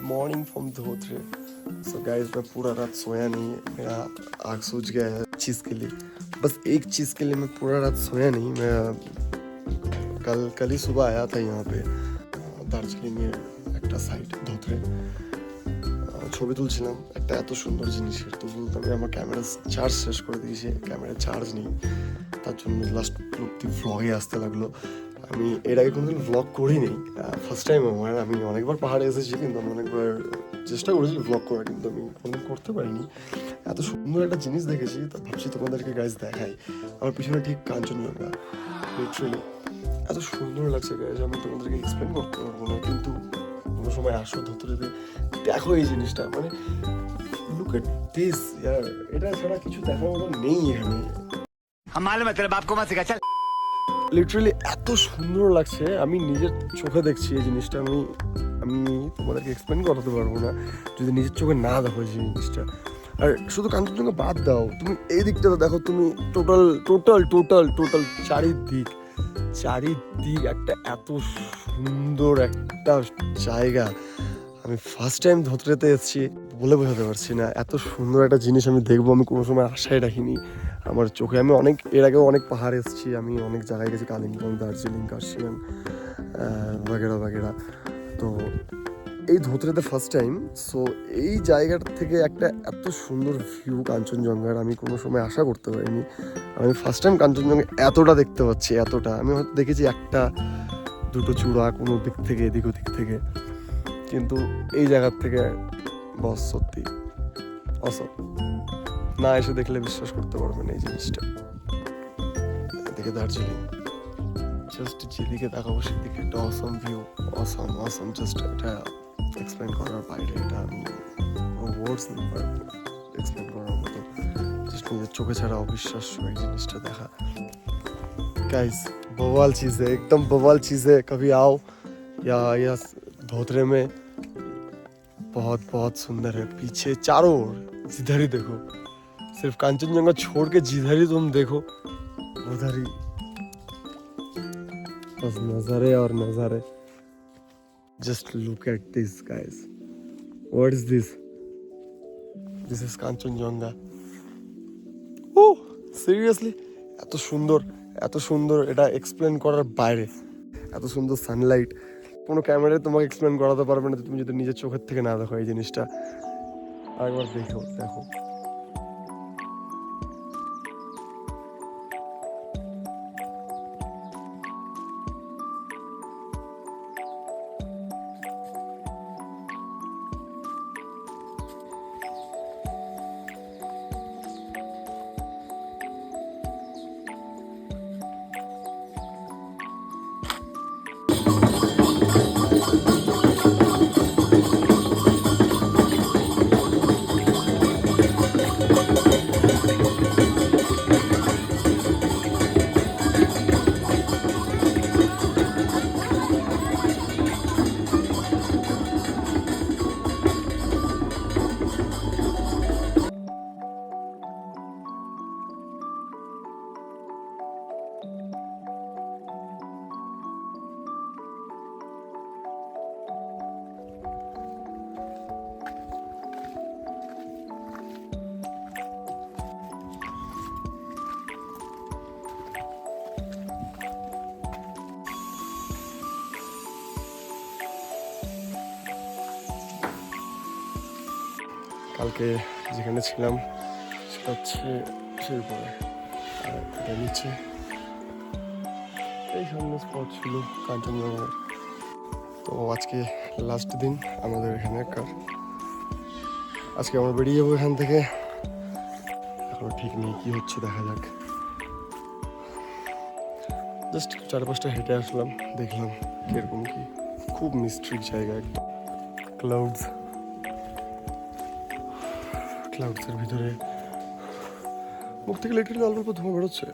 Morning from Dhotre. So guys मैं पूरा रात सोया नहीं, मेरा आग सूझ गया है चीज़ के लिए। बस एक चीज़ के लिए मैं पूरा रात सोया नहीं। मैं कल ही सुबह आया था यहाँ पे দার্জিলিংয়ের একটা সাইট ধোত্রে, ছবি তুলছিলাম একটা এত সুন্দর জিনিসের। তো বলতে আমি আমার ক্যামেরা চার্জ শেষ করে দিয়েছি, ক্যামেরা চার্জ নেই, তার জন্য লাস্ট অব্দি ভ্লগে আসতে লাগলো। আমি এর আগে কোনোদিন ভ্লগ করিনি, ফার্স্ট টাইম আমার। আমি অনেকবার পাহাড়ে এসেছি, কিন্তু আমি অনেকবার চেষ্টা করেছি ভ্লগ করার, কিন্তু আমি কোনোদিন করতে পারিনি। এত সুন্দর একটা জিনিস দেখেছি, তা ভাবছি তোমাদেরকে গাইজ দেখাই। আমার পিছনে ঠিক কাঞ্চনজঙ্ঘা, লিটারেলি এত সুন্দর লাগছে গাইজ, আমি তোমাদেরকে এক্সপ্লেন করতে পারবো না। কিন্তু কোনো সময় আসো ধোত্রেতে, দেখো এই জিনিসটা, মানে লুক এট দিস ইয়ার, এটা ছাড়া কিছু দেখার মতো নেই এখানে। লিটারালি এত সুন্দর লাগছে, আমি নিজের চোখে দেখছি এই জিনিসটা। আমি তোমাদেরকে এক্সপ্লেন করাতে পারবো না যদি নিজের চোখে না দেখো এই জিনিসটা। আর শুধু কাঞ্চনজঙ্ঘা বাদ দাও, তুমি এই দিকটাতে দেখো, তুমি টোটাল চারিদিক একটা এত সুন্দর একটা জায়গা। আমি ফার্স্ট টাইম ধোত্রেতে এসেছি, বলে বোঝাতে পারছি না এত সুন্দর একটা জিনিস আমি দেখবো। আমি কোনো সময় আশাই রাখিনি আমার চোখে। আমি এর আগেও অনেক পাহাড় এসেছি, আমি অনেক জায়গায় গেছি, কালিম্পং, দার্জিলিং, কার্শিয়াং বাগেরা। তো এই ধোত্রেতে ফার্স্ট টাইম। সো এই জায়গাটা থেকে একটা এত সুন্দর ভিউ কাঞ্চনজঙ্ঘার আমি কোনো সময় আশা করতে পারিনি। আমি ফার্স্ট টাইম কাঞ্চনজঙ্ঘা এতটা দেখতে পাচ্ছি, এতটা। আমি হয়তো দেখেছি একটা দুটো চূড়া কোনো দিক থেকে, এদিক ওদিক থেকে, কিন্তু এই জায়গার থেকে বস সত্যি অসম। না এসে দেখলে বিশ্বাস করতে পারবেন এই জিনিসটা। এদিকে দার্জিলিং, জাস্ট যেদিকে দেখাবো সেদিকে একটা অসম ভিউ, অসম জাস্ট এটা এক্সপ্লেন করার বাইরে। এটা আমি ওয়ার্ডস নেই এক্সপ্লেন করার মতো, জাস্ট নিজের চোখে ছাড়া অবিশ্বাস্য এই জিনিসটা দেখা। गाइस बवाल चीज़ है, एकदम बवाल चीज़ है। कभी आओ या धोत्रे में, बहुत सुंदर है। पीछे चारों ओर जिधर ही देखो, सिर्फ कांचनजंगा छोड़ के जिधर ही तुम देखो उधर ही बस नज़ारे और नज़ारे। Just look at this guys, what is this? This is Kanchenjunga. Oh seriously এত সুন্দর এটা এক্সপ্লেন করার বাইরে। এত সুন্দর সানলাইট কোনো ক্যামেরায় তোমাকে এক্সপ্লেন করাতে পারবে না তুমি যদি নিজের চোখের থেকে না দেখো এই জিনিসটা। আরেকবার দেখো। কালকে যেখানে ছিলাম সেটা হচ্ছে শেরপুরে, আর এটা নিচে এই সামনে স্পট ছিল কাঞ্চনজঙ্ঘার। তো আজকে লাস্ট দিন আমাদের এখানে আজকে আমরা বেরিয়ে যাবো এখান থেকে। এখন ঠিক নেই কী হচ্ছে, দেখা যাক। জাস্ট 4-5টা হেঁটে আসলাম, দেখলাম কীরকম কি। খুব মিস্ট্রিক জায়গা, একদম ক্লাউডসের ভিতরে মুখ থেকে লিটারালি অল্প ধোঁয়া বেরোচ্ছে।